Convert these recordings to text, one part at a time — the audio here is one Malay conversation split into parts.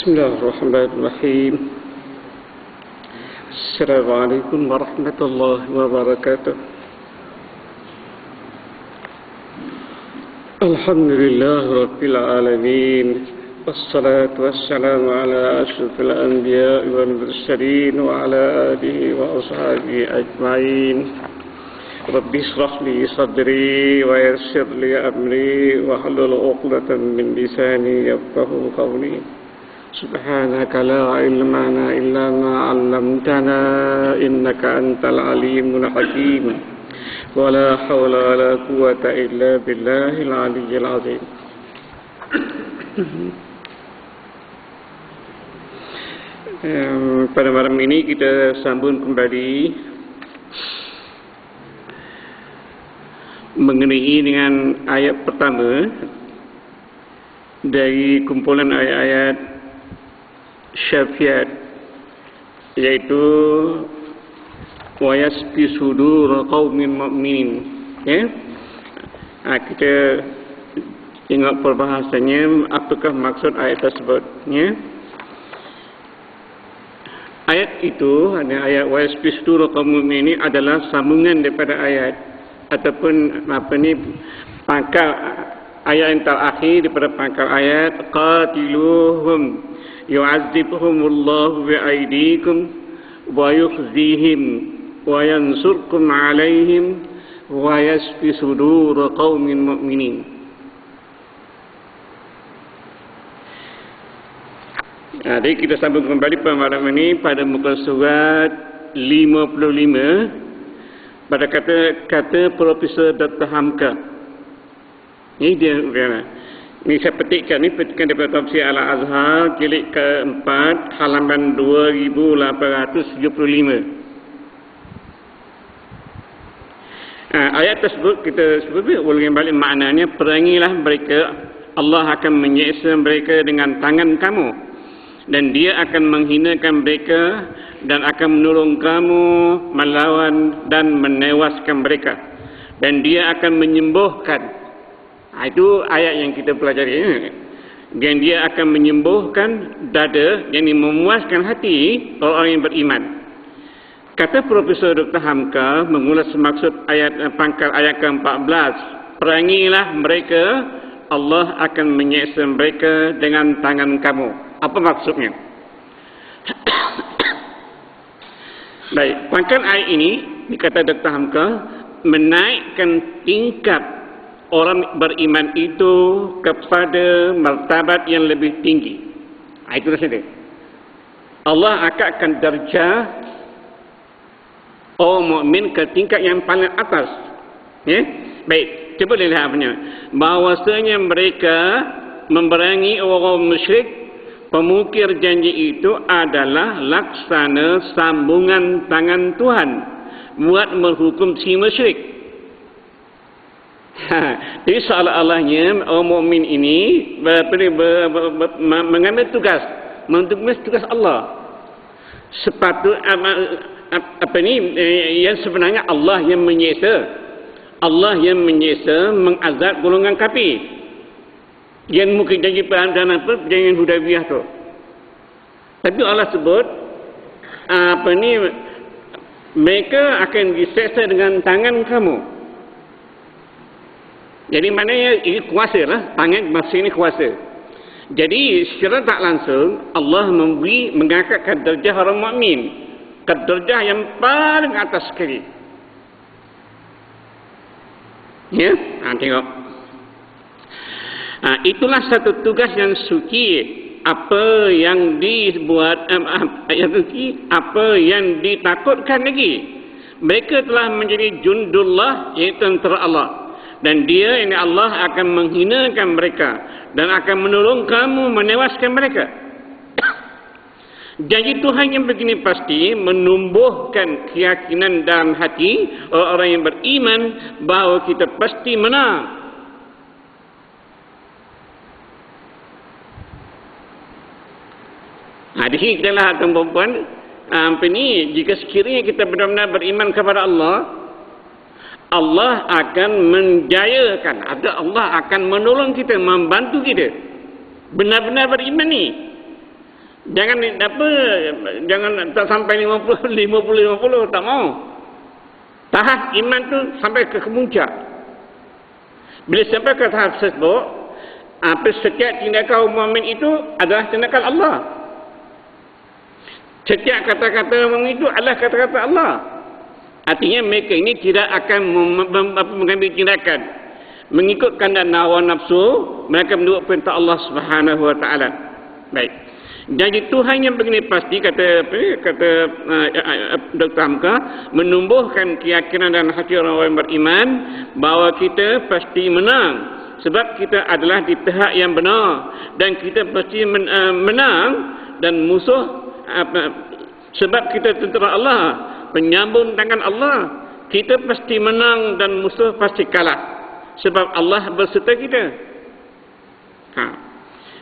Bismillahirrahmanirrahim. Assalamualaikum warahmatullahi wabarakatuh. Alhamdulillah rabbil alamin. Wassalatu wassalamu ala asyrafil anbiya'i wal mursalin wa ala alihi wa ashabihi ajma'in. Rabbi shrah li sadri wa yassir li amri wa hlul 'uqdatam min lisani yafqahu qawli. Subhanaka la ilma lana illa ma 'allamtana innaka antal alimul hakim. Wa la hawla wa la quwwata illa billahil aliyyil azim. Pada malam ini kita sambung kembali mengenai dengan ayat pertama dari kumpulan ayat-ayat syafiat, yaitu wa yasfi sudur qaumin mu'minin. Kita tengok perbahasannya, apakah maksud ayat tersebut. Ayat itu, ayat wa yasfi sudur qaumin mu'minin adalah sambungan daripada ayat ataupun pangkal ayat yang terakhir daripada pangkal ayat qatiluhum yu'adzibhumullahu bi'aidikum wa yukhzihim wa yansurkum 'alaihim wa yasfi sudur qaumin mu'minin. Jadi kita sambung kembali pada malam ini pada muka surat 55 pada kata Profesor Dr. Hamka. Ini dia. Ini saya petikan daripada Tafsir Al-Azhar jilid ke-4 halaman 2875. Ayat tersebut kita sebut ulangi balik maknanya, perangilah mereka, Allah akan menyiksa mereka dengan tangan kamu, dan dia akan menghinakan mereka dan akan menolong kamu melawan dan menewaskan mereka, dan dia akan menyembuhkan. Itu ayat yang kita pelajari. Dan dia akan menyembuhkan dada, yang memuaskan hati orang yang beriman. Kata Profesor Dr. Hamka mengulas maksud ayat pangkal ayat ke-14, perangilah mereka, Allah akan menyiksa mereka dengan tangan kamu. Apa maksudnya? Baik, pangkal ayat ini dikata Dr. Hamka menaikkan tingkat orang beriman itu kepada martabat yang lebih tinggi. Itu saja. Allah angkatkan darjah orang mukmin ke tingkat yang paling atas. Baik, cuba lihat apanya. Bahawasanya mereka memerangi orang musyrik, pemukir janji itu adalah laksana sambungan tangan Tuhan buat menghukum si musyrik. Jadi seolah-olahnya orang mukmin ini mengambil tugas, mentugas tugas Allah. Yang sebenarnya Allah yang menyiksa. Allah yang menyiksa mengazab golongan kafir. Yang mungkin janji dan perjanjian Hudaybiyah tu. Tapi Allah sebut mereka akan diseksa dengan tangan kamu. Jadi maknanya ini kuasa lah, tangan maksud ini kuasa. Jadi secara tak langsung Allah mengangkatkan darjah orang mukmin ke darjah yang paling atas sekali. Tengok. Itulah satu tugas yang suci. Apa yang dibuat apa yang ditakutkan lagi. Mereka telah menjadi jundullah, iaitu tentera Allah. Dan dia, ini Allah akan menghinakan mereka dan akan menolong kamu menewaskan mereka. Janji Tuhan yang begini pasti menumbuhkan keyakinan dalam hati orang yang beriman bahawa kita pasti menang. Di sini kita lihat tuan-tuan, jika sekiranya kita benar-benar beriman kepada Allah, Allah akan menjayakan, Allah akan menolong kita, membantu kita. Benar-benar beriman ni. Jangan tak sampai 50, tak mau. Tahap iman tu sampai ke kemuncak. Bila sampai ke tahap tersebut, setiap tindakan mukmin itu adalah tindakan Allah. Setiap kata-kata mukmin itu adalah kata-kata Allah. Artinya mereka ini tidak akan mengambil tindakan mengikutkan hawa nafsu, mereka menurut perintah Allah Subhanahu wa taala. Baik. Jadi Tuhan yang begini pasti kata Dr. Hamka menumbuhkan keyakinan dan hati orang yang beriman bahawa kita pasti menang sebab kita adalah di pihak yang benar dan kita pasti menang dan musuh sebab kita tentera Allah, penyambung tangan Allah, kita pasti menang dan musuh pasti kalah sebab Allah berserta kita.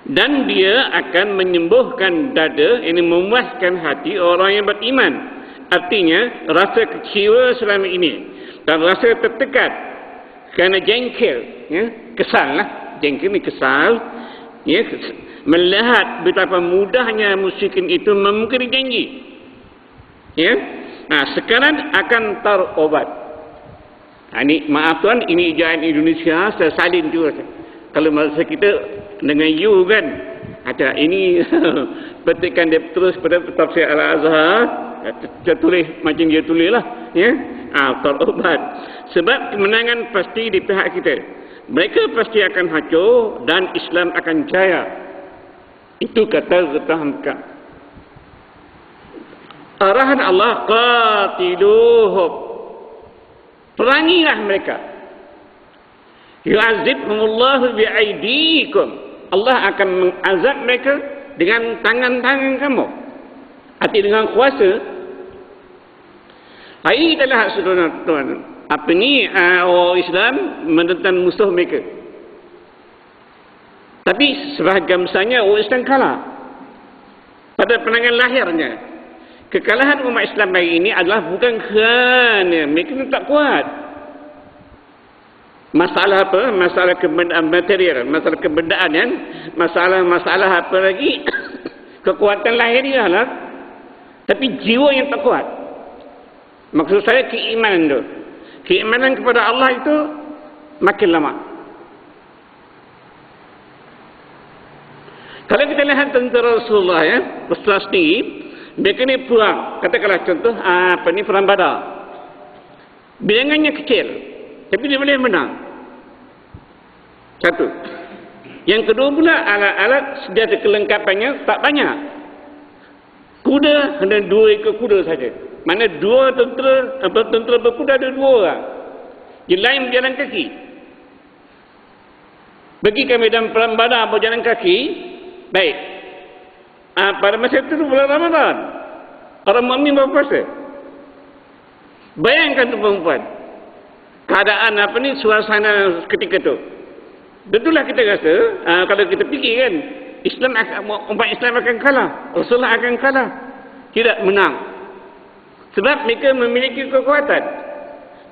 Dan dia akan menyembuhkan dada, ini memuaskan hati orang yang beriman. Artinya rasa kecewa selama ini dan rasa tertekan kerana jengkel, ya, kesal lah, jengkel ni kesal, ya, melihat betapa mudahnya musyrikin itu memungkiri janji, ya. Sekarang akan terobat. Ini maaf tuan, ini ijazah Indonesia, saya salin juga. Kalau masa kita dengan you kan, ada ini petikan dia terus pada tafsir Al-Azhar, dia tulis macam dia tulis lah, ya. Terobat. Sebab kemenangan pasti di pihak kita. Mereka pasti akan hancur dan Islam akan jaya. Itu kata Hamka. Arahan Allah, qatiluhum, perangilah mereka. Yu'azibhumullahu bi'aidikum, Allah akan mengazab mereka dengan tangan-tangan kamu, arti dengan kuasa. Ini adalah saudara tuan, apa ni orang Islam menentang musuh mereka. Tapi sebahagian besarnya orang Islam kalah pada pandangan lahirnya. Kekalahan umat Islam hari ini adalah bukan kerana mereka tak kuat. Masalah apa? Masalah kebendaan material, masalah kebendaan kan? Masalah apa lagi? Kekuatan lahiriah lah. Tapi jiwa yang tak kuat. Maksud saya keimanan tu. Keimanan kepada Allah itu makin lama. Kalau kita lihat tentera Rasulullah, ya, Rasulullah sendiri, mereka ni perang. Katakanlah contoh, perang Badar. Bilangannya kecil, tapi dia boleh menang. Satu. Yang kedua pula, alat-alat senjata kelengkapannya tak banyak. Kuda hanya 2 ekor kuda saja. Mana 2 tentera berkuda ada 2 orang. Yang lain berjalan kaki. Bagi kami dalam perang Badar berjalan kaki, baik. Pada masa itu bulan Ramadan, orang mukmin berpuasa. Bayangkan tu perempuan, keadaan apa ni, suasana ketika tu. Tentulah kita rasa, kalau kita fikir kan, umat Islam akan kalah, Rasulullah akan kalah, tidak menang. Sebab mereka memiliki kekuatan,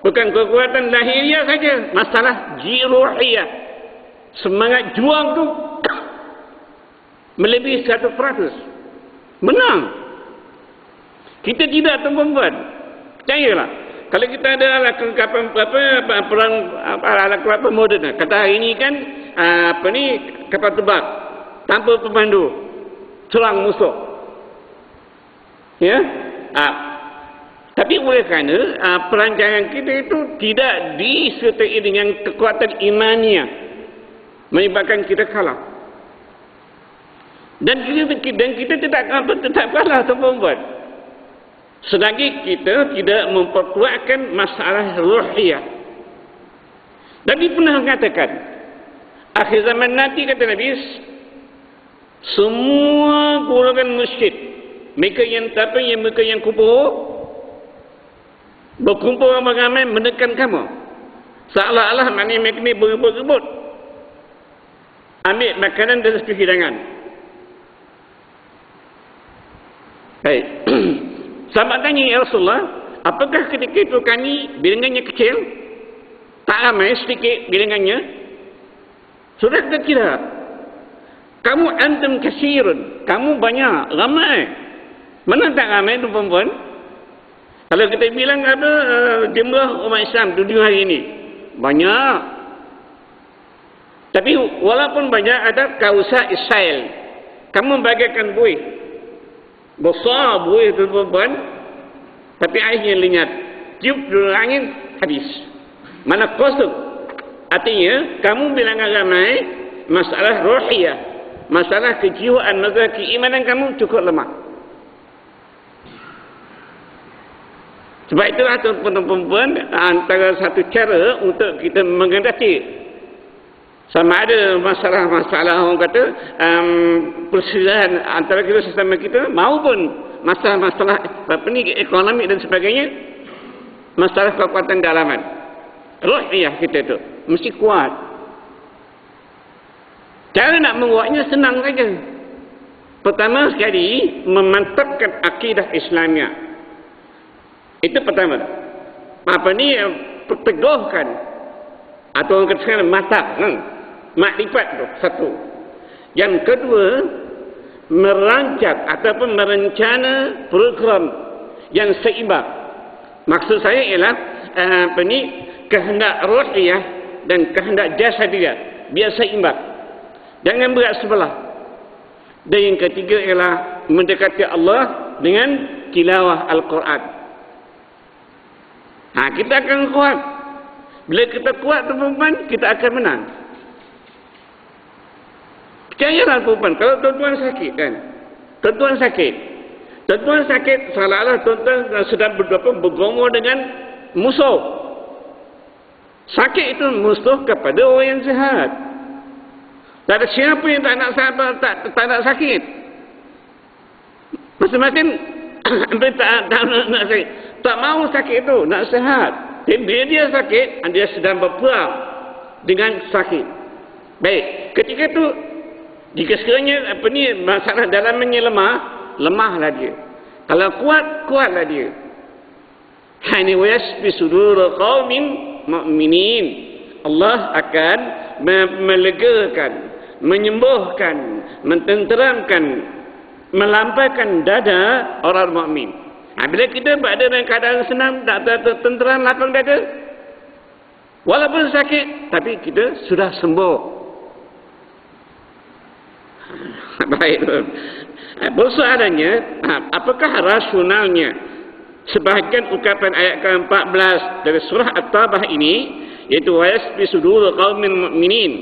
bukan kekuatan lahiriah saja, masalah jiruhiyah, semangat juang tu melebihi 100%. Menang. Kita tidak, tuan-tuan. Percayalah. Kalau kita ada alat kelengkapan perang, alat kelengkapan moden, kata hari ini kan kapal terbang tanpa pemandu serang musuh. Ya. Tapi oleh kerana perancangan kita itu tidak disertai dengan kekuatan imaniyah, menyebabkan kita kalah. Dan kita tetap kalah, tuan-tuan. Selagi kita tidak memperkuatkan masalah ruhiyah. Nabi pernah mengatakan, akhir zaman nanti, kata Nabi, semua golongan musyrik, mereka yang kubur, berkumpul ramai-ramai menekan kamu. Seolah-olah maknanya mereka ni berebut-rebut ambil makanan dan satu hidangan. Baik. Sahabat tanya, ya Rasulullah, apakah ketika itu kami bilangannya kecil, tak ramai, sedikit bilangannya? Sudah kita tidak. Kamu antum kasirun. Kamu banyak, ramai. Mana tak ramai tu perempuan? Kalau kita bilang apa jumlah umat Islam dunia hari ini, banyak. Tapi walaupun banyak, ada kausa Israel. Kamu bagaikan buih. Besar buih itu perempuan, tapi airnya lenyap. Tiup dari angin, habis. Mana kosong. Artinya, kamu bilang ramai, masalah rohiyah, masalah kejiwaan, masalah keimanan kamu cukup lemah. Sebab itulah tuan-tuan antara satu cara untuk kita mengendaki sama ada masalah-masalah orang kata perselisihan antara kita sesama kita maupun masalah-masalah apa ni ekonomi dan sebagainya, masalah kekuatan dalaman ruhiyah kita tu mesti kuat. Cara nak menguatnya senang saja. Pertama sekali memantapkan akidah Islamiah. Itu pertama. Apa ni perteguhkan atau orang kata sekarang matap, makrifat tu satu. Yang kedua, merancang ataupun merencana program yang seimbang. Maksud saya ialah apa ni kehendak ruhiyah dan kehendak jasadiyah biar seimbang. Jangan berat sebelah. Dan yang ketiga ialah mendekati Allah dengan tilawah Al-Quran. Kita akan kuat. Bila kita kuat tuan-tuan, kita akan menang. Percayalah tuan-tuan, kalau tuan-tuan sakit kan, tuan-tuan sakit, salah-salah tuan-tuan sedang bergumul dengan musuh. Sakit itu musuh kepada orang yang sihat. Tak ada siapa yang tak nak sabar, tak nak sakit. Masing-masing tak nak sakit. Tak mahu sakit itu, nak sihat. Dan bila dia sakit, dia sedang berperang dengan sakit. Baik, ketika itu jika sekiranya apa ni masalah dalamannya lemah, lemahlah dia. Kalau kuat, kuatlah dia. Hani wayasbi sudur qaumin mu'minin. Allah akan melegakan, menyembuhkan, mententeramkan, melampaikan dada orang mukmin. Bila kita berada dalam keadaan senang, tak tenteram, lapang dada, walaupun sakit, tapi kita sudah sembuh. Baik. Persoalannya, apakah rasionalnya sebahagian ungkapan ayat ke-14 dari surah At-Tabah ini, iaitu wayasbi sudur qaumin mu'minin,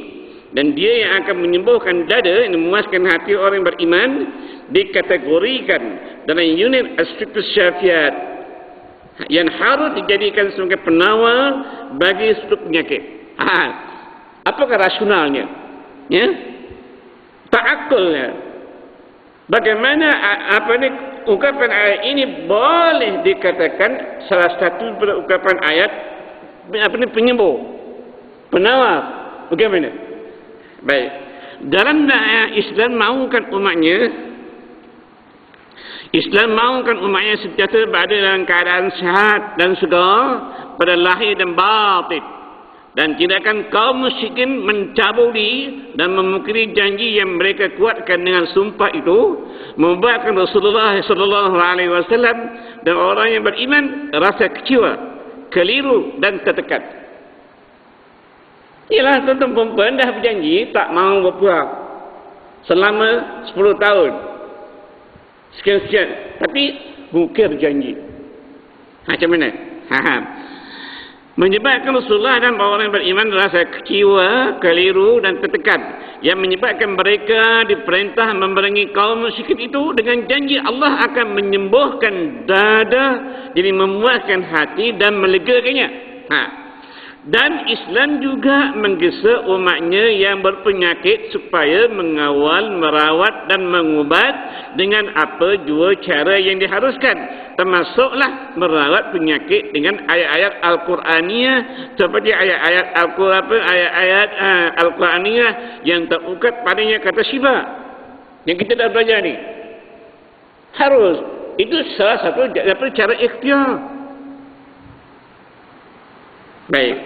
dan dia yang akan menyembuhkan dada, yang memuaskan hati orang beriman, dikategorikan dalam unit as-situs syafiat yang harus dijadikan sebagai penawar bagi seluruh penyakit. Apakah rasionalnya? Ya? Ta'akulnya. Bagaimana apa ni ungkapan ayat ini boleh dikatakan salah satu daripada ungkapan ayat apa ni penyembuh, penawar? Bagaimana? Baik. Dalam Islam mahukan umatnya sentiasa berada dalam keadaan sihat dan segar pada lahir dan batin, dan tidak akan kaum musyrikin mencabuli dan memungkiri janji yang mereka kuatkan dengan sumpah itu, membuatkan Rasulullah SAW dan orang yang beriman rasa kecewa, keliru dan tertekan. Ialah tuan-tuan perempuan dah berjanji tak mahu berperang selama 10 tahun. Sekian-sekian. Tapi bukir janji. Macam mana? Menyebabkan Rasulullah dan orang yang beriman rasa kecewa, keliru dan tertekan, yang menyebabkan mereka diperintah memerangi kaum musyrikin itu dengan janji Allah akan menyembuhkan dada, jadi memuaskan hati dan melegakannya. Dan Islam juga menggesa umatnya yang berpenyakit supaya mengawal, merawat dan mengubat dengan apa jua cara yang diharuskan, termasuklah merawat penyakit dengan ayat-ayat Al-Quraniyah, seperti ayat-ayat Al-Quraniyah yang terukat padanya kata syifa yang kita dah belajar ni. Harus. Itu salah satu daripada cara ikhtiar. Baik.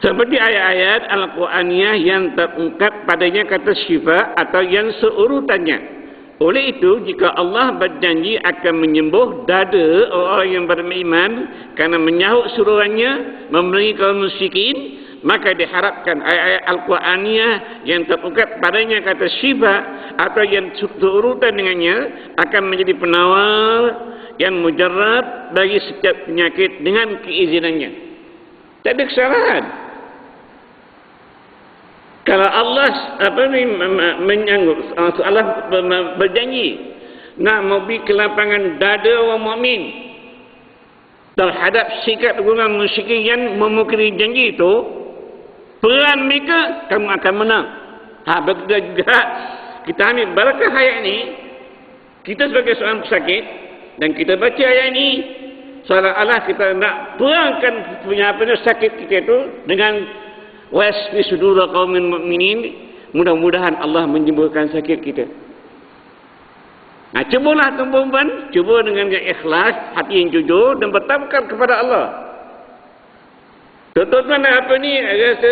Seperti ayat-ayat Al-Quraniyah yang terungkap padanya kata syifa atau yang seurutannya. Oleh itu, jika Allah berjanji akan menyembuh dada orang yang beriman kerana menyahut suruhannya memberi kaum musyrikin, maka diharapkan ayat-ayat Al-Quraniyah yang terungkap padanya kata syifa atau yang seurutan dengannya akan menjadi penawar yang mujarrab bagi setiap penyakit dengan keizinannya. Tak ada kesalahan. Kalau Allah menyanggup, Allah berjanji nak memberi kelapangan dada orang mukmin terhadap sikap golongan musyrikin yang memungkiri janji itu, perang mereka kamu akan menang. Begitu juga kita ambil barakah ayat ini, kita sebagai seorang pesakit dan kita baca ayat ini, seolah-olah kita nak perangkan punya sakit kita itu dengan wasfi sudur qaumin mu'minin. Mudah-mudahan Allah menyembuhkan sakit kita. Nah, cubalah tuan-tuan, cuba dengan ikhlas, hati yang jujur dan bertawakal kepada Allah. Tuan-tuan apa ni rasa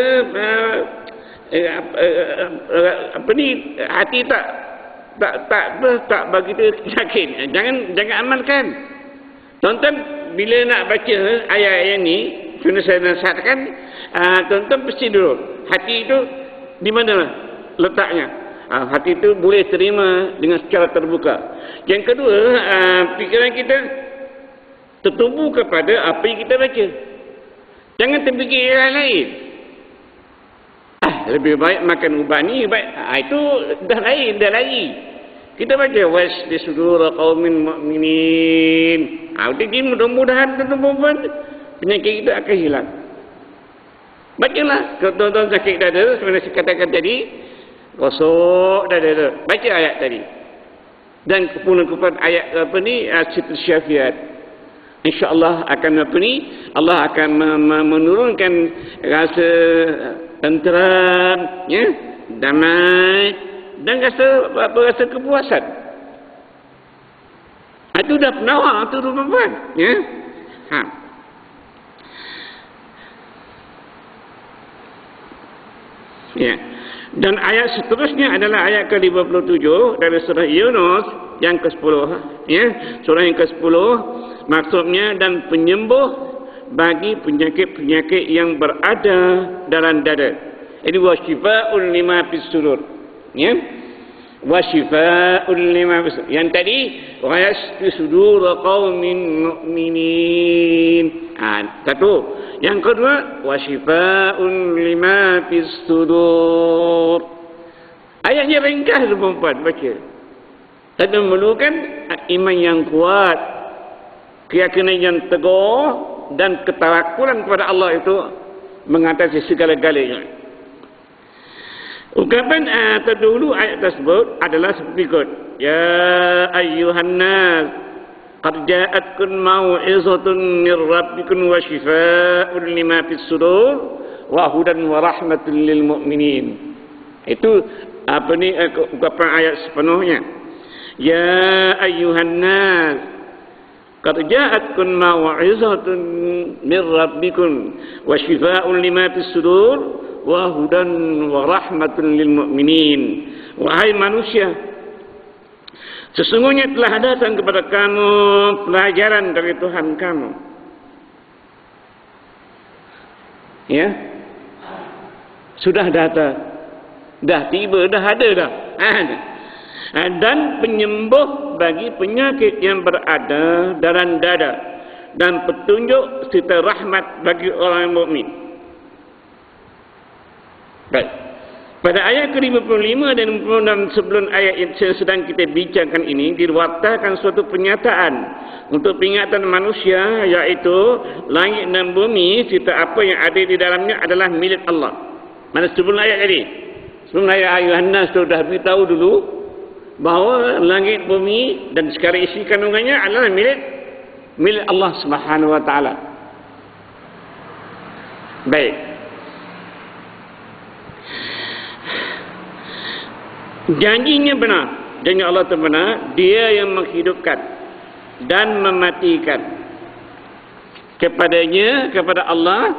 hati tak bagi kita yakin. Jangan amalkan. Tuan-tuan bila nak baca ayat-ayat ni, sudah saya nasihatkan, tuan-tuan mesti dulu hati itu di mana letaknya. Hati itu boleh terima dengan secara terbuka. Yang kedua, fikiran kita tertumpu kepada apa yang kita baca. Jangan terfikir yang lain. Lebih baik makan ubat ni, itu dah lain, dah lari. Kita baca wasdi sudur qaumin mu'minin. Jadi mudah-mudahan tuan-tuan penyakit kita akan hilang. Bacalah. Tuan-tuan sakit dada, sebenarnya saya katakan tadi, gosok dada. Baca ayat tadi. Dan kumpulan-kumpulan ayat Situl Syafiat. InsyaAllah akan Allah akan menurunkan rasa tenteram, ya, damai, dan rasa kepuasan. Itu dah penawar tu tuan-tuan, ya. Ya. Dan ayat seterusnya adalah ayat ke-57 dari surah Yunus yang ke-10, ya. Surah yang ke-10 maksudnya dan penyembuh bagi penyakit-penyakit yang berada dalam dada. Ini wasyifaa'un lima fis sudur, ya. Wasyifaa'un lima fis sudur. Yang tadi wayasfi sudur qaumin mu'minin. Satu. Yang kedua, wasyifaa'un lima fis sudur. Ayatnya ringkas tuan-tuan baca. Tak memerlukan iman yang kuat, keyakinan yang teguh dan ketawakulan kepada Allah itu mengatasi segala-galanya. Ungkapan terdahulu ayat tersebut adalah seperti berikut. Ya ayyuhan nas qad ja'atkum mau'izatun min rabbikum wa shifaa'un lima fis sudur wa hudan wa rahmatun lil mu'minin. Itu ungkapan ayat sepenuhnya. Ya ayyuhan nas qad ja'atkum mau'izatun min rabbikum wa shifaa'un lima fis sudur wa hudan wa rahmatun lil mu'minin. Wahai manusia, sesungguhnya telah datang kepada kamu pelajaran dari Tuhan kamu. Ya. Sudah datang. Dah tiba, dah ada dah. Dan penyembuh bagi penyakit yang berada dalam dada dan petunjuk serta rahmat bagi orang mukmin. Baik. Pada ayat ke-55 dan 56 sebelum ayat yang sedang kita bincangkan ini diwaktakan suatu pernyataan untuk peringatan manusia, iaitu langit dan bumi serta apa yang ada di dalamnya adalah milik Allah. Mana sebelum ayat tadi? Sebelum ayat ayuhan nas sudah beritahu dulu bahawa langit bumi dan segala isi kandungannya adalah milik Allah Subhanahu wa taala. Baik. Janjinya benar. Janji Allah itu benar. Dia yang menghidupkan dan mematikan. Kepada Allah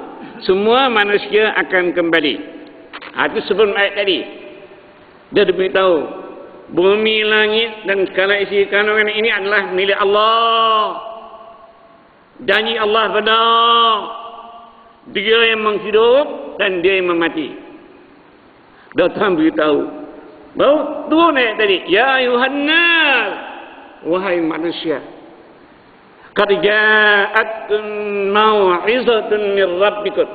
semua manusia akan kembali. Itu sebelum ayat tadi. Dia beritahu bumi, langit dan segala isi kandungan ini adalah milik Allah. Janji Allah benar. Dia yang menghidup dan dia yang memati. Datang beritahu. Baru turun ayat tadi. Ya ayuhan nas, wahai manusia, qad ja'atkum mau'izatun min rabbikum.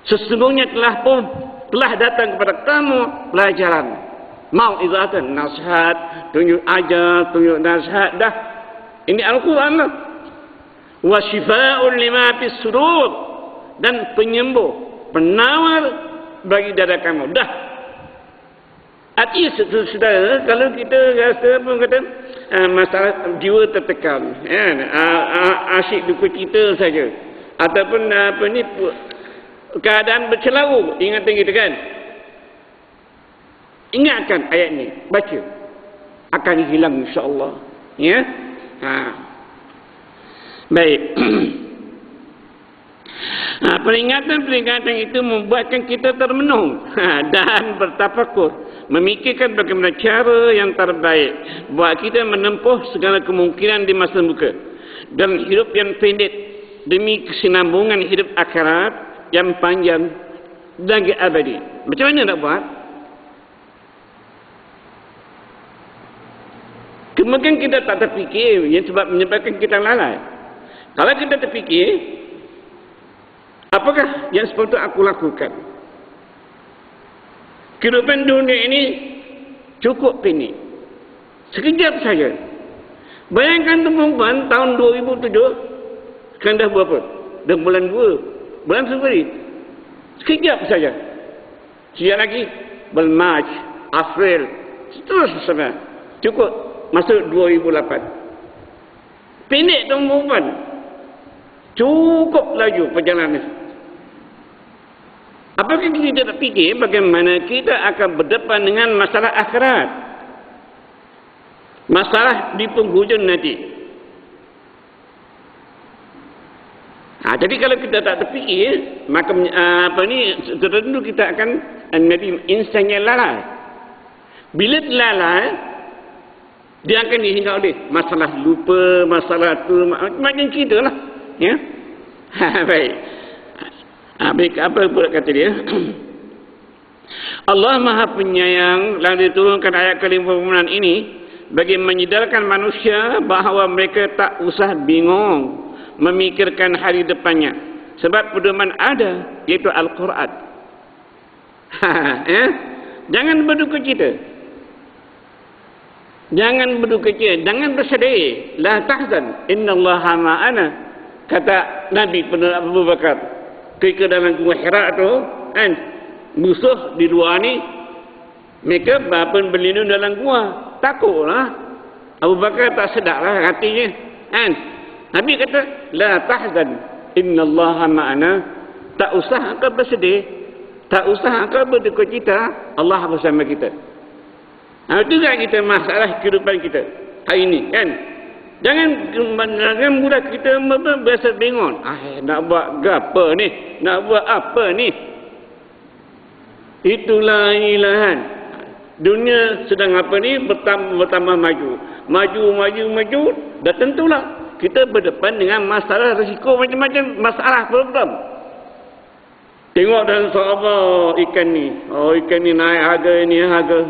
Sesungguhnya telah datang kepada kamu pelajaran. Mau'izatun, nasihat, tunjuk ajar, tunjuk nasihat dah. Ini Al-Quran lah. Wa shifaa'un lima fis sudur, dan penyembuh, penawar bagi dada kamu. Dah. Artinya saudara, kalau kita rasa pun kata masalah jiwa tertekan, asyik duka cita saja, ataupun keadaan bercelaru, ingatan kita kan, ingatkan ayat ni, baca, akan hilang insya-Allah. Ya. Baik. Peringatan-peringatan itu membuatkan kita termenung dan bertafakur, memikirkan bagaimana cara yang terbaik buat kita menempuh segala kemungkinan di masa muka dan hidup yang pendek demi kesinambungan hidup akhirat yang panjang dan abadi. Macam mana nak buat? Kemudian kita tak terfikir yang sebab menyebabkan kita lalai. Kalau kita terfikir, apakah yang sepatutnya aku lakukan? Kehidupan dunia ini cukup pendek. Sekejap saja. Bayangkan teman-teman, tahun 2007 sekarang dah berapa? Dah bulan 2, bulan Februari. Sekejap saja. Sekejap lagi bulan Mac, April, terus sampai cukup masuk 2008. Pendek teman-teman. Cukup laju perjalanan. Apakah kita tak fikir bagaimana kita akan berdepan dengan masalah akhirat? Masalah di penghujung nanti. Jadi kalau kita tak terfikir, maka tentu kita akan menjadi insan yang lalai. Bila lalai, dia akan dihingga oleh masalah lupa, masalah tu, macam kita lah. Ya. Baik. Baik, apa pula kata dia? Allah Maha Penyayang lalu diturunkan ayat ke-56 ini bagi menyedarkan manusia bahawa mereka tak usah bingung memikirkan hari depannya, sebab pedoman ada, iaitu Al-Quran. Ya? Jangan berduka cita. Jangan berduka cita, jangan bersedih. La tahzan, innallaha ma'ana. Kata Nabi pada Abu Bakar ketika dalam Gua Hira tu kan, musuh di luar ni mereka berlindung dalam gua, takutlah. Abu Bakar tak sedarlah hatinya kan. Nabi kata la tahzan innallaha ma'ana. Tak usah engkau bersedih, tak usah engkau berduka cita, Allah bersama kita. Itu juga kita masalah kehidupan kita hari ini kan. Jangan mudah kita berasa bingung. Nak buat apa ni? Nak buat apa ni? Itulah ilahan. Dunia sedang apa ni? Bertambah maju. Maju. Dah tentulah kita berdepan dengan masalah risiko macam-macam. Masalah problem. Tengok dalam Sabah ikan ni. Oh, ikan ni naik harga, ini harga.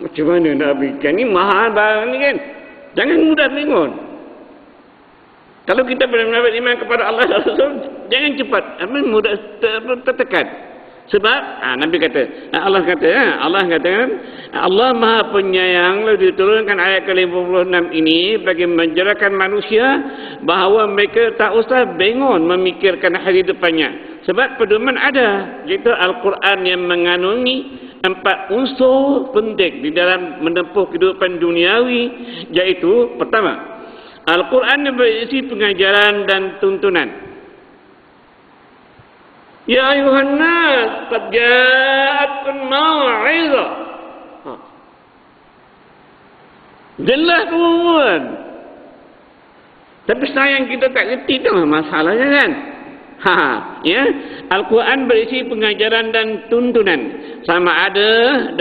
Macam mana nak beli ikan ni? Mahal barang ni kan? Jangan mudah bingung. Kalau kita benar-benar beriman kepada Allah dan Rasul, jangan cepat mudah tertekan. Sebab Nabi kata, Allah kata, Allah Maha Penyayang lalu diturunkan ayat ke-56 ini bagi menjelaskan manusia bahawa mereka tak usah bingung memikirkan hari depannya. Sebab pedoman ada, iaitu Al-Quran yang mengandungi 4 unsur penting di dalam menempuh kehidupan duniawi, iaitu pertama, Al-Quran yang berisi pengajaran dan tuntunan. Ya ayuhan nas, qad ja'atkum mau'izah. Jelas pun. Tapi sayang kita tak reti tu masalahnya kan. Ya, Al-Quran berisi pengajaran dan tuntunan, sama ada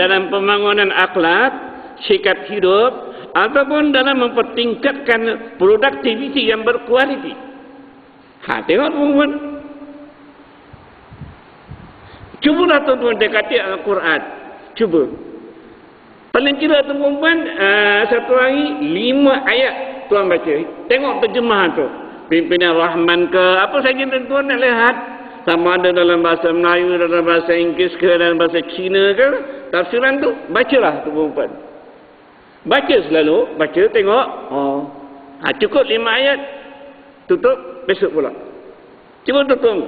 dalam pembangunan akhlak, sikap hidup, ataupun dalam mempertingkatkan produktiviti yang berkualiti. Tengok tuan-tuan. Cubalah tuan-tuan dekati Al-Quran. Cuba. Paling kira tuan-tuan, satu hari 5 ayat tuan baca. Tengok terjemahan tu. Pimpinan Rahman ke, apa saja tuan-tuan nak lihat. Sama ada dalam bahasa Melayu, dalam bahasa Inggeris ke, dalam bahasa Cina ke. Tafsiran tu, bacalah tuan-tuan. Baca selalu, baca, tengok. Cukup 5 ayat. Tutup, besok pula. Cuba tutup.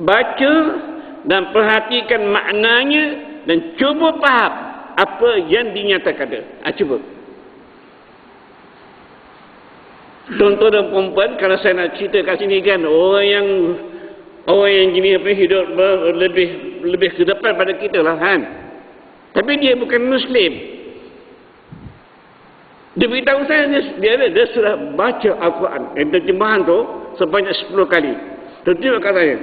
Baca dan perhatikan maknanya dan cuba faham apa yang dinyatakan dia. Cuba. Tuan-tuan dan perempuan, kalau saya nak cerita kat sini kan, orang yang gini apa hidup lebih ke depan pada kita lah kan. Tapi dia bukan Muslim. Dia beritahu saya dia sudah baca Al-Quran yang terjemahan tu sebanyak 10 kali. Terjemah kat saya.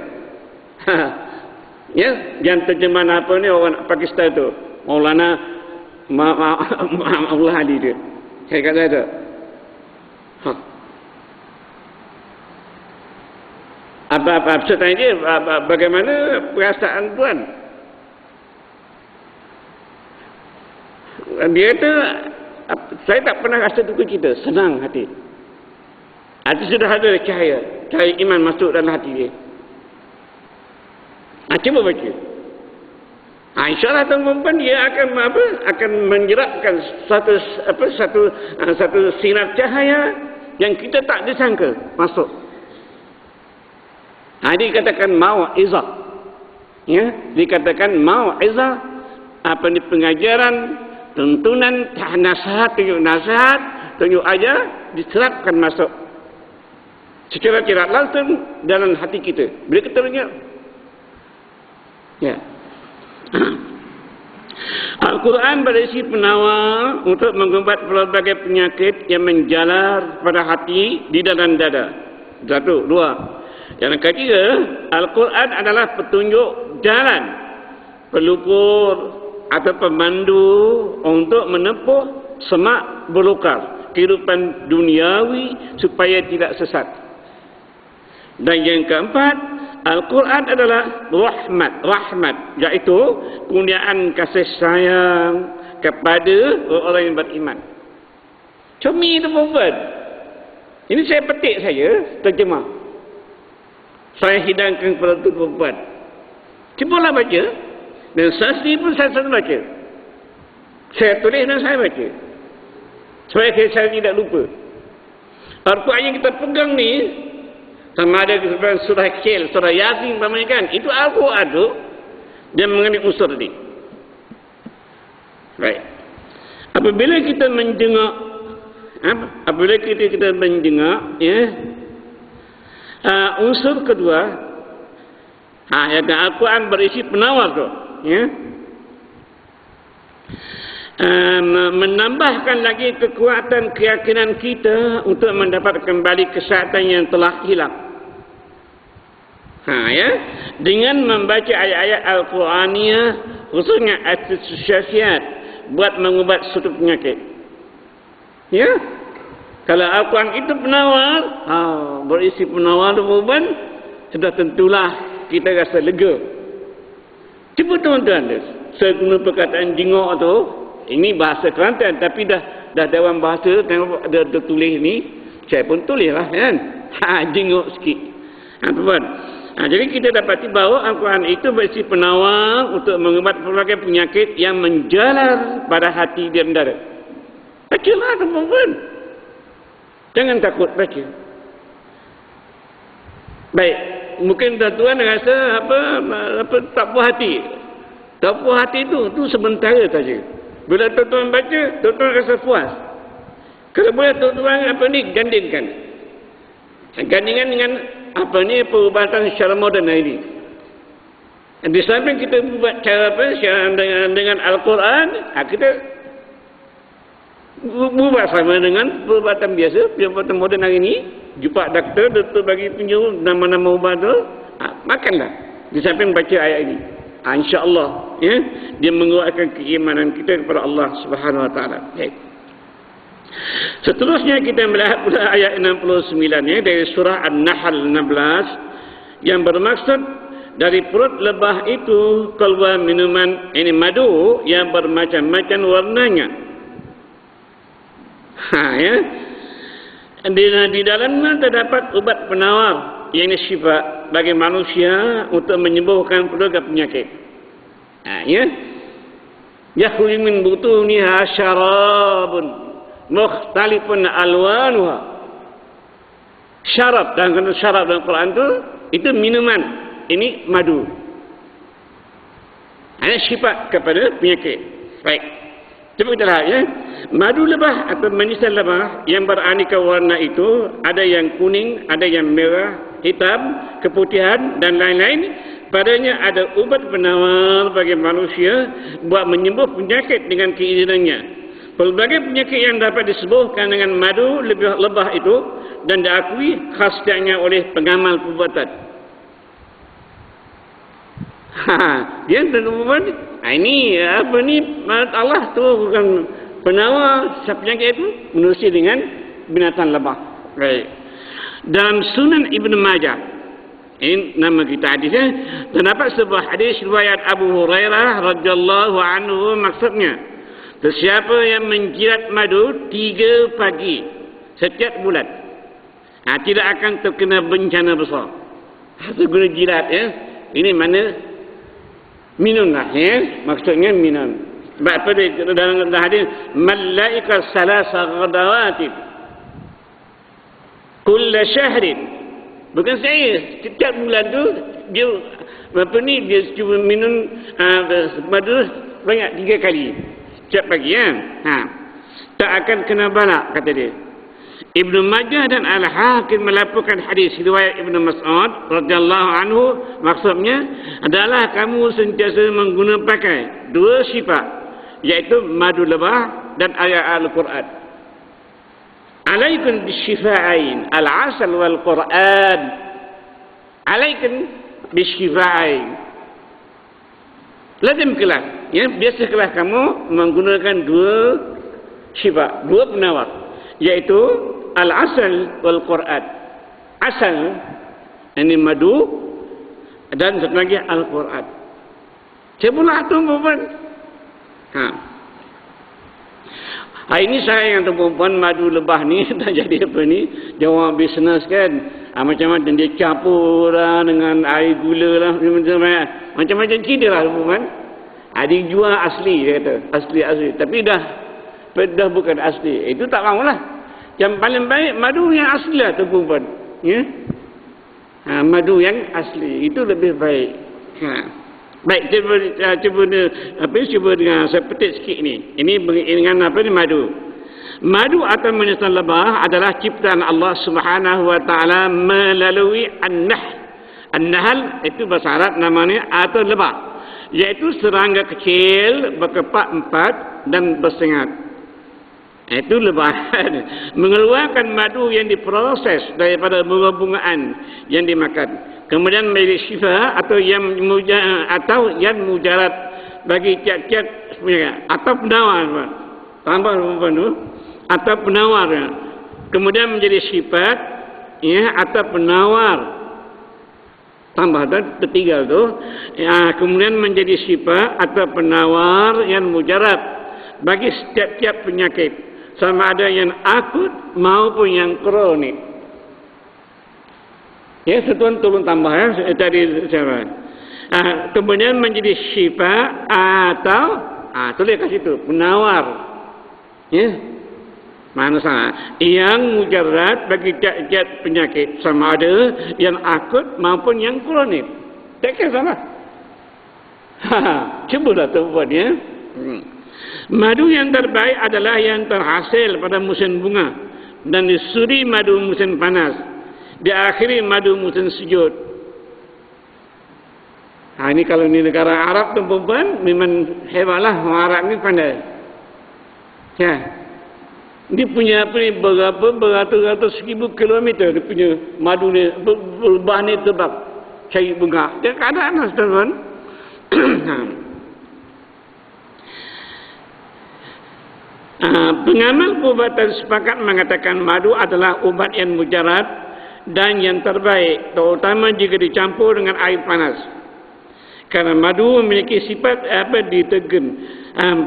Ya, yang terjemahan apa ni orang Pakistan tu, Maulana Allah Ali dia. Saya kata tu. Apa saya tanya dia, bagaimana perasaan tuan? Dia kata, saya tak pernah rasa duka cita, senang hati. Hati sudah ada cahaya iman masuk dalam hati dia. Cuba baca. InsyaAllah tuan-tuan dia akan menjeratkan satu sinar cahaya yang kita tak disangka masuk. Dikatakan mau'izah. Ya, dikatakan mau'izah, apa ni pengajaran, tuntunan, nasihat, tunjuk ajar diserapkan masuk secara tidak langsung dalam hati kita. Bila kita dengar. Ya. Al-Quran berisi penawar untuk mengubat pelbagai penyakit yang menjalar pada hati di dalam dada. Satu, dua. Yang ketiga, Al-Quran adalah petunjuk jalan, pelupur atau pemandu untuk menempuh semak belukar kehidupan duniawi supaya tidak sesat. Dan yang keempat, Al-Quran adalah rahmat, iaitu kurniaan kasih sayang kepada orang yang beriman. Cumi itu perempuan. Ini saya petik saja terjemah. Saya hidangkan kepada tuan perempuan. Cubalah baca. Dan saya sendiri pun saya selalu baca. Saya tulis dan saya baca. Supaya saya tidak lupa. Al-Quran yang kita pegang ni, sama ada surah Kecil, surah Yasin, kan, itu Al-Quran tu, dia mengandung unsur ni. Baik. Apabila kita mendengar, ya, unsur kedua, yang Al-Quran berisi penawar tu, ya, menambahkan lagi kekuatan keyakinan kita untuk mendapat kembali kesihatan yang telah hilang. Ya, dengan membaca ayat-ayat Al-Quraniyah, khususnya ayat buat mengubat suatu penyakit. Ya, kalau Al-Quran itu penawar, berisi penawar beban, sudah tentulah kita rasa lega. Cuba tuan-tuan, saya guna perkataan jingok tu, ini bahasa Kelantan, tapi dah dalam bahasa, tengok ada tulis ni, saya pun tulis lah kan. Jingok sikit. Tuan. Jadi kita dapati bahawa Al-Quran itu berisi penawar untuk mengubat berbagai penyakit yang menjalar pada hati dan dada. Bacalah teman-teman. Jangan takut baca. Baik, mungkin tuan rasa apa tak puas hati. Tak puas hati itu sementara saja. Bila tuan baca, tuan rasa puas. Kalau boleh tuan gandingkan. Gandingan dengan perubatan secara moden ini. Di samping kita buat cara dengan Al-Quran, kita Buat sama dengan perubatan biasa, perubatan moden hari ini. Jumpa doktor bagi tunjuk nama-nama ubat tu, makanlah. Di samping baca ayat ini. InsyaAllah, ya, dia menguatkan keimanan kita kepada Allah Subhanahu Wa Taala. Okay. Seterusnya kita melihat pula ayat 69 ya, dari surah An-Nahl 16 yang bermaksud dari perut lebah itu keluar minuman ini madu yang bermacam-macam warnanya. Ya. Di dalamnya terdapat ubat penawar yang syifa bagi manusia untuk menyembuhkan berbagai penyakit. Ya. Yakhruju min butuniha syarabun mukhtalifun alwanuha. Syarab, dan kata syarab dalam Quran itu minuman. Ini madu. Ini syifa kepada penyakit. Baik. Cuba kita lihat ya. Madu lebah atau manisan lebah yang beraneka warna itu ada yang kuning, ada yang merah, hitam, keputihan dan lain-lain. Padanya ada ubat penawar bagi manusia buat menyembuh penyakit dengan keizinannya. Pelbagai penyakit yang dapat disembuhkan dengan madu lebah itu dan diakui khasiatnya oleh pengamal perubatan. Dia teman-teman, ini apa ni? Allah tu bukan penawar penyakit itu, manusia dengan binatang lebah. Baik. Dalam Sunan Ibn Majah, ini nama kita hadisnya, terdapat sebuah hadis riwayat Abu Hurairah radhiyallahu anhu, maksudnya, sesiapa yang menjilat madu 3 pagi setiap bulan, tidak akan terkena bencana besar. Guna jilat ya. Ini mana? Minumlah ya. Maksudnya minum. Sebab apa dalam hadis malaika salasa ghadawatin kulla syahrin. Bukan saya setiap bulan tu dia dia cuba minum madu banyak 3 kali setiap pagi ya. Tak akan kena balak, kata dia. Ibnu Majah dan Al-Hakim melaporkan hadis riwayat Ibnu Mas'ud radhiyallahu anhu, maksudnya adalah kamu sentiasa menggunakan pakai 2 sifat, iaitu madu lebah dan ayat Al-Quran. Alaikum bisyifa'ain al-asal wal Quran. Alaikum bisyifa'ain. Lazimkanlah, ya, biasakanlah kamu menggunakan 2 sifat, 2 penawar, iaitu al-asal wal Quran. Asal ini madu dan satu lagi Al-Quran. Cebulah tu perempuan. Hari ini saya yang perempuan madu lebah ni dah jadi apa ni? Jawab bisnes kan. Macam-macam dia campur lah dengan air gula lah, macam-macam cerita lah perempuan. Dia jual asli, dia kata. Asli. Tapi dah bukan asli. Itu tak maulah. Yang paling baik madu yang asli lah tu perempuan. Ya? Madu yang asli itu lebih baik. Baik, cuba dengan saya petik sikit ni. Ini dengan apa ni, madu. Madu atau manisan lebah adalah ciptaan Allah Subhanahu Wa Taala melalui an-nahl. An-nahl itu bahasa Arab namanya atau lebah, iaitu serangga kecil berkepak 4 dan bersengat. Itu lebah mengeluarkan madu yang diproses daripada bunga-bungaan yang dimakan, kemudian menjadi syifa atau yang mujarab bagi tiap-tiap atau penawar, tambah tu atau penawar, kemudian menjadi sifat ya, atau penawar, tambah dan ketiga tu ya, kemudian menjadi sifat atau penawar yang mujarab bagi setiap-tiap penyakit, sama ada yang akut maupun yang kronik. Ya, setuan tolong tambah ya tadi saya. Kemudian menjadi syifa atau tulis kat situ penawar. Ya. Mana sana? Yang mujarrad bagi tiap-tiap penyakit, sama ada yang akut maupun yang kronik. Tak kira salah. Cubalah tu buat ya. Madu yang terbaik adalah yang terhasil pada musim bunga dan disuri madu musim panas, diakhiri madu musim sejuk. Ini kalau ni negara Arab tu perempuan memang hebatlah, orang Arab ni pandai. Ya. Dia punya apa ni, beratus-ratus ribu kilometer dia punya madu ni, berbah ni terbang cari bunga. Dia keadaan lah, tuan-tuan. Pengamal perubatan sepakat mengatakan madu adalah ubat yang mujarab dan yang terbaik, terutama jika dicampur dengan air panas. Kerana madu memiliki sifat ditegen,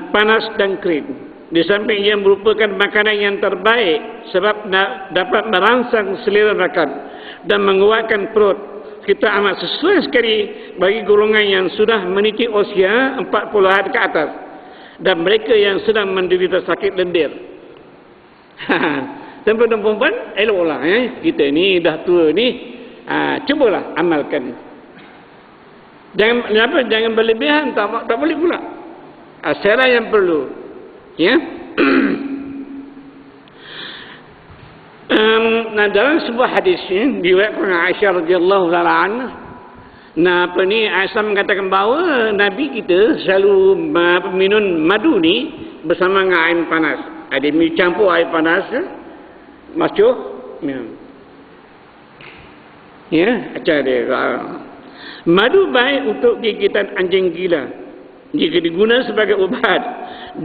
panas dan kering. Di samping ia merupakan makanan yang terbaik sebab dapat merangsang selera makan dan menguatkan perut. Kita amat sesuai sekali bagi golongan yang sudah meniti usia 40-an ke atas dan mereka yang sedang menderita sakit lendir. Tuan-tuan dan puan-puan, eloklah kita ni dah tua ni, cubalah amalkan. Jangan berlebihan, tak boleh pula. Secara yang perlu. Ya. Nah, dalam sebuah hadis diriwayatkan oleh Aisyah radhiyallahu anha, Aisyah mengatakan bahawa Nabi kita selalu minum madu ni bersama dengan air panas. Ada campur air panas, masuk minum. Ya, acar dia. Madu baik untuk gigitan anjing gila jika digunakan sebagai ubat,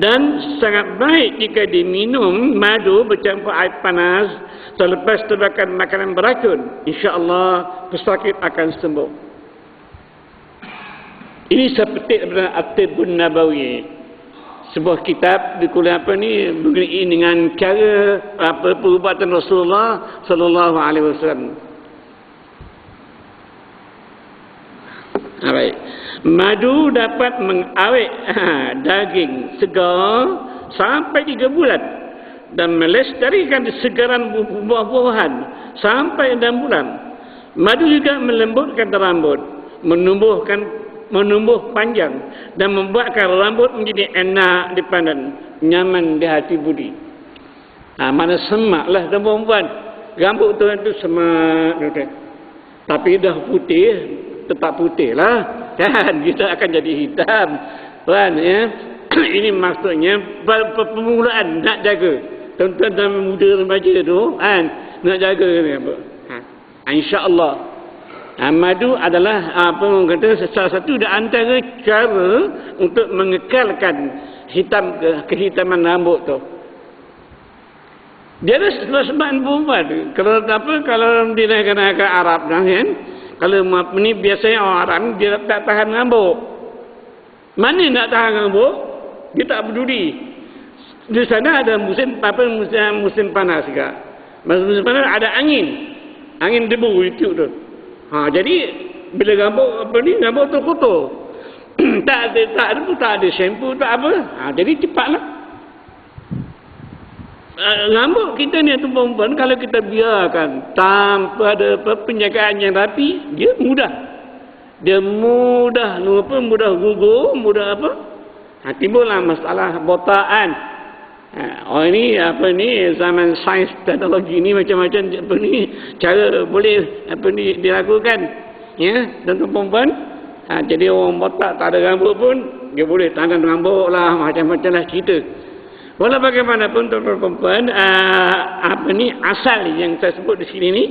dan sangat baik jika diminum madu bercampur air panas selepas termakan makanan beracun. InsyaAllah pesakit akan sembuh. Ini seperti At-Tibbun Nabawi, sebuah kitab dikuliah berkenaan dengan cara perubatan Rasulullah sallallahu alaihi wasallam. Baik. Madu dapat mengawet daging segar sampai 3 bulan dan melestarikan segaran buah-buahan sampai 6 bulan. Madu juga melembutkan rambut, menumbuh panjang dan membuatkan rambut menjadi enak dipandang, nyaman di hati budi. Mana semaklah tuan-tuan, rambut tuan itu semak, tapi dah putih, tetap putih lah. Kan kita akan jadi hitam, kan ya. Ini maksudnya permulaan nak jaga. Tuan-tuan dan muda remaja tu kan nak jaga ni apa. Insya-Allah. Madu adalah orang kata salah satu di antara cara untuk mengekalkan kehitaman rambut tu. Dia ada sebab buat. Kalau di negara Arab kan, kalau ni biasanya orang Arab ni dia tak tahan rambut. Mana nak tahan rambut? Dia tak peduli. Di sana ada musim panas juga. Musim panas ada angin debu itu tu. Jadi bila rambut tu kotor. tak ada shampoo, tak apa. Jadi cepatlah. Rambut kita ni tu perempuan, kalau kita biarkan tanpa ada penjagaan yang rapi, dia mudah gugur, mudah apa? Timbullah masalah botaan. Ini zaman sains teknologi ni macam-macam cara boleh dilakukan. Ya, dan perempuan. Jadi orang botak tak ada rambut pun dia boleh tanam rambut lah, macam-macam lah cerita. Walau bagaimanapun tuan-tuan, asal yang saya sebut di sini ni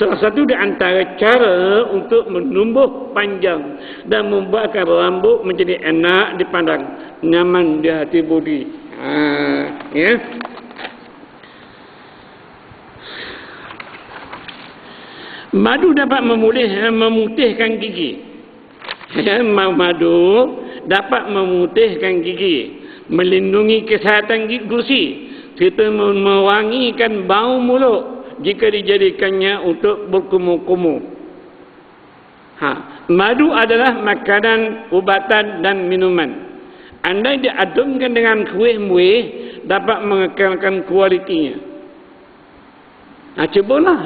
salah satu di antara cara untuk menumbuh panjang dan membuatkan rambut menjadi enak dipandang, nyaman di hati budi. Ya. Madu dapat memutihkan gigi. Madu dapat memutihkan gigi, melindungi kesihatan gusi, serta mewangikan bau mulut jika dijadikannya untuk berkumur-kumur. Madu adalah makanan, ubatan dan minuman. Andai diadumkan dengan kuih-muih, dapat mengekalkan kualitinya. Cubalah.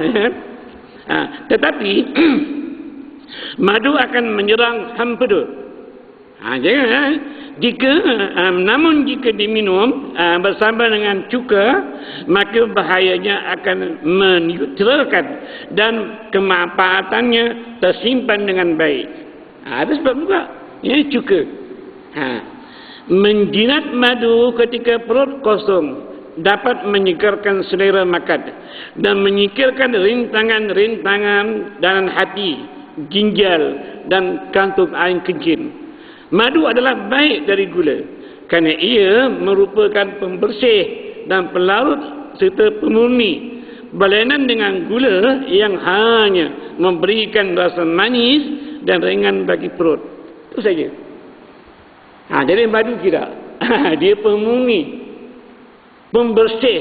Tetapi madu akan menyerang hempedu. Namun jika diminum bersama dengan cuka, maka bahayanya akan menyutralkan dan kemanfaatannya tersimpan dengan baik. Ada sebab juga cuka. Menjilat madu ketika perut kosong dapat menyegarkan selera makan dan menyingkirkan rintangan-rintangan dalam hati, ginjal dan kantung air kencing. Madu adalah baik dari gula kerana ia merupakan pembersih dan pelarut serta pemurni, berlainan dengan gula yang hanya memberikan rasa manis dan ringan bagi perut. Itu saja. Jadi madu tidak. Dia pemurni, pembersih.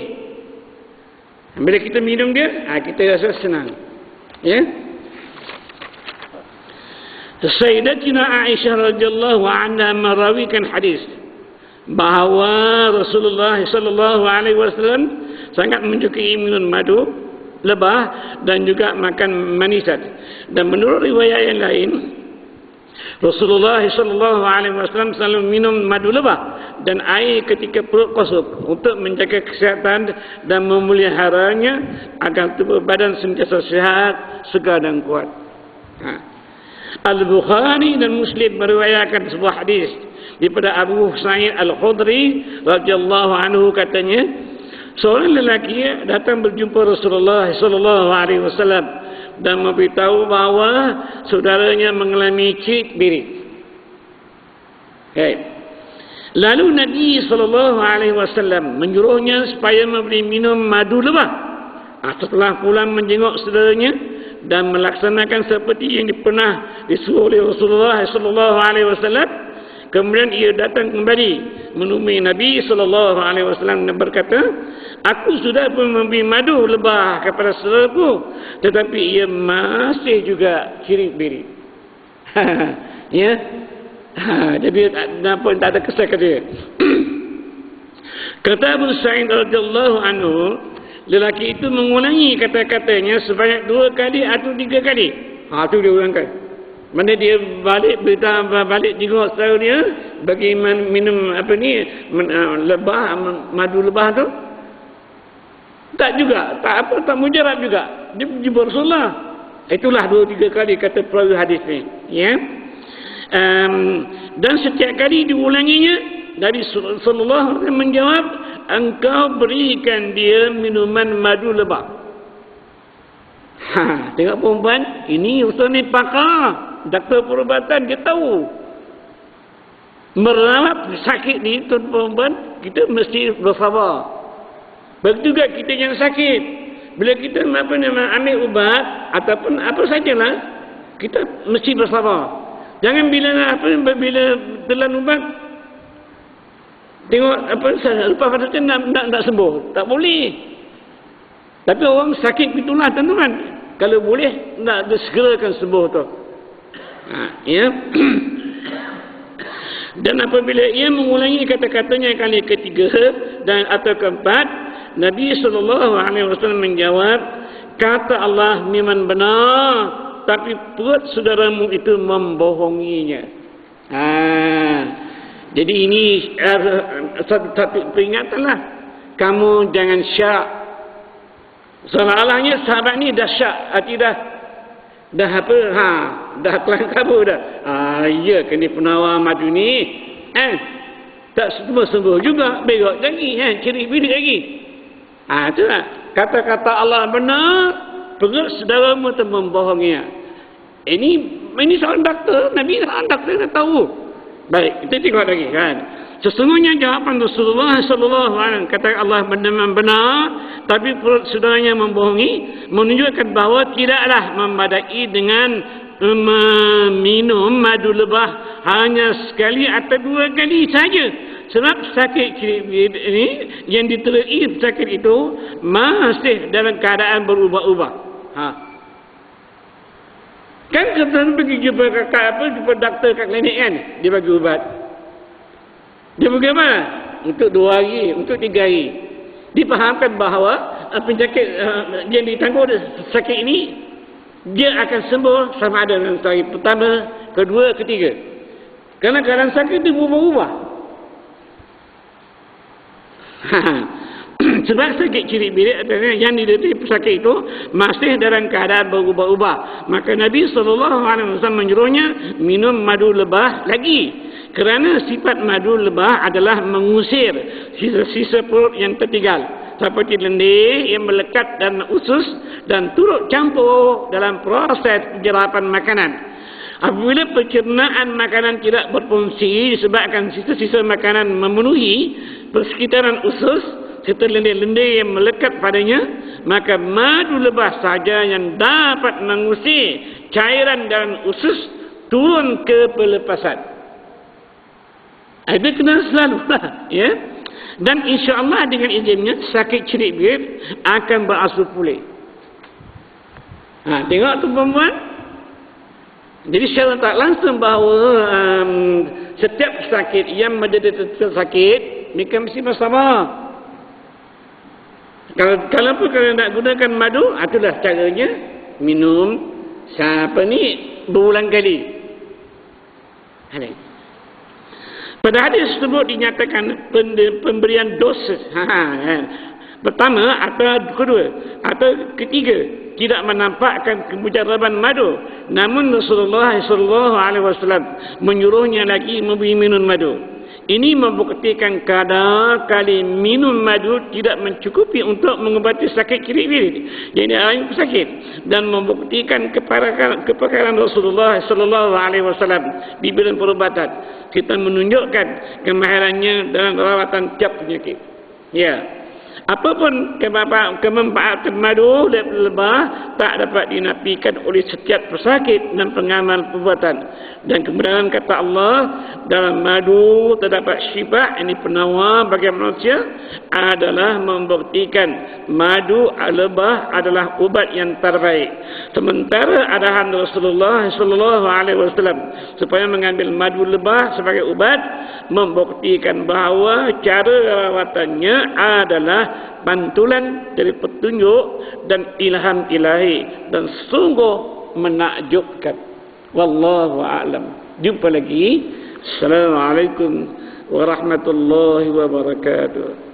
Bila kita minum dia, kita rasa senang. Ya. Sayyidatina Aisyah radhiyallahu anha merawikan hadis bahawa Rasulullah sallallahu alaihi wasallam sangat menyukai minum madu lebah dan juga makan manisat. Dan menurut riwayat yang lain, Rasulullah sallallahu alaihi wasallam selalu minum madu lebah dan air ketika perut kosong untuk menjaga kesihatan dan memeliharanya agar tubuh badan sentiasa sihat, segar dan kuat. Al-Bukhari dan Muslim meriwayatkan sebuah hadis daripada Abu Sa'id Al-Khudri radhiyallahu anhu, katanya seorang lelaki datang berjumpa Rasulullah sallallahu alaihi wasallam dan memberitahu bahawa saudaranya mengalami ciri birik. Lalu Nabi sallallahu alaihi wasallam menyuruhnya supaya memberi minum madu lebah. Setelah pulang menjenguk saudaranya dan melaksanakan seperti yang pernah disuruh oleh Rasulullah sallallahu alaihi wasallam, kemudian ia datang kembali menemui Nabi sallallahu alaihi wasallam dan berkata, "Aku sudah pun memberi madu lebah kepada saudaraku, tetapi ia masih juga cirit-birit." Ya. Jadi tak ada kesal ke dia. Kata Abu Sa'id radhiyallahu anhu, lelaki itu mengulangi kata-katanya sebanyak 2 kali atau 3 kali. Itu dia ulangkan. Mana dia balik tengok saudara dia bagi minum lebah, madu lebah tu. Tak juga, tak mujarab juga. Dia jumpa Rasulullah. Itulah 2-3 kali kata perawi hadis ni. Ya. Dan setiap kali diulanginya, Nabi sallallahu alaihi wasallam menjawab, "Engkau berikan dia minuman madu lebah." Tengok perempuan, ini ustaz ni pakar, doktor perubatan, dia tahu. Merawat sakit ni tuan perempuan, kita mesti bersabar. Begitu juga kita yang sakit. Bila kita ambil ubat ataupun apa sajalah, kita mesti bersabar. Jangan bila telan ubat, tengok lepas pada tu nak sembuh. Tak boleh. Tapi orang sakit itulah tuan-tuan. Kalau boleh nak segerakan sembuh tu. Ya. Dan apabila ia mengulangi kata-katanya kali ketiga dan atau keempat, Nabi SAW menjawab, "Kata Allah memang benar, tapi perut saudaramu itu membohonginya." Jadi ini satu peringatanlah. Kamu jangan syak. Seolah-olahnya sahabat ni dah syak, hati dah kelang kabut dah. Ya, kena penawar madu ni. Tak sembuh juga, berok lagi, ciri-ciri lagi. Itulah. Kata-kata Allah benar, perut saudaramu tu membohonginya. Ini seorang doktor, Nabi seorang doktor dah tahu. Baik, kita tengok lagi kan. Sesungguhnya jawapan Rasulullah sallallahu alaihi wasallam, kata Allah benar, tapi perut saudaranya membohongi, menunjukkan bahawa tidaklah memadai dengan meminum madu lebah hanya sekali atau 2 kali saja. Sebab sakit ini yang diterima sakit itu masih dalam keadaan berubah-ubah. Kan kita pergi jumpa doktor kat klinik kan, dia bagi ubat. Dia bagaimana? Untuk 2 hari, untuk 3 hari. Dipahamkan bahawa penyakit yang ditangguh sakit ini, dia akan sembuh sama ada dalam hari pertama, kedua, ketiga. Kerana keadaan sakit itu berubah-ubah. Sebab sakit ciri-birik yang diderita pesakit itu masih dalam keadaan berubah-ubah, maka Nabi SAW menyuruhnya minum madu lebah lagi. Kerana sifat madu lebah adalah mengusir sisa-sisa perut yang tertinggal, seperti lendir yang melekat dan usus dan turut campur dalam proses penyerapan makanan. Apabila pencernaan makanan tidak berfungsi disebabkan sisa-sisa makanan memenuhi persekitaran usus serta lendir-lendir yang melekat padanya, maka madu lebah saja yang dapat mengusir cairan dalam usus turun ke pelepasan. Itu kena selalu lah, ya. Dan insya-Allah dengan izinnya sakit cerit bibir akan beransur pulih. Tengok tu perempuan. Jadi secara tak langsung bahawa setiap sakit yang menjadi sakit, mereka mesti bersama. Kalau nak gunakan madu, itulah caranya minum berulang kali. Pada hadis tersebut dinyatakan pemberian dosis. Pertama atau kedua atau ketiga tidak menampakkan kemujarraban madu, namun Rasulullah SAW menyuruhnya lagi memberi minum madu. Ini membuktikan kadar kali minum madu tidak mencukupi untuk mengubati sakit cerit bibir, jadi orang yang sakit, dan membuktikan kepakaran Rasulullah SAW di bidang perubatan. Kita menunjukkan kemahirannya dalam rawatan tiap penyakit. Ya. Apapun kemanfaatan madu lebah tak dapat dinafikan oleh setiap pesakit dan pengamal perbuatan. Dan kebenaran kata Allah, dalam madu terdapat syifa, ini penawar bagi manusia, adalah membuktikan madu lebah adalah ubat yang terbaik. Sementara arahan Rasulullah SAW supaya mengambil madu lebah sebagai ubat membuktikan bahawa cara rawatannya adalah pantulan dari petunjuk dan ilham ilahi, dan sungguh menakjubkan. Wallahu a'lam. Jumpa lagi. Assalamualaikum warahmatullahi wabarakatuh.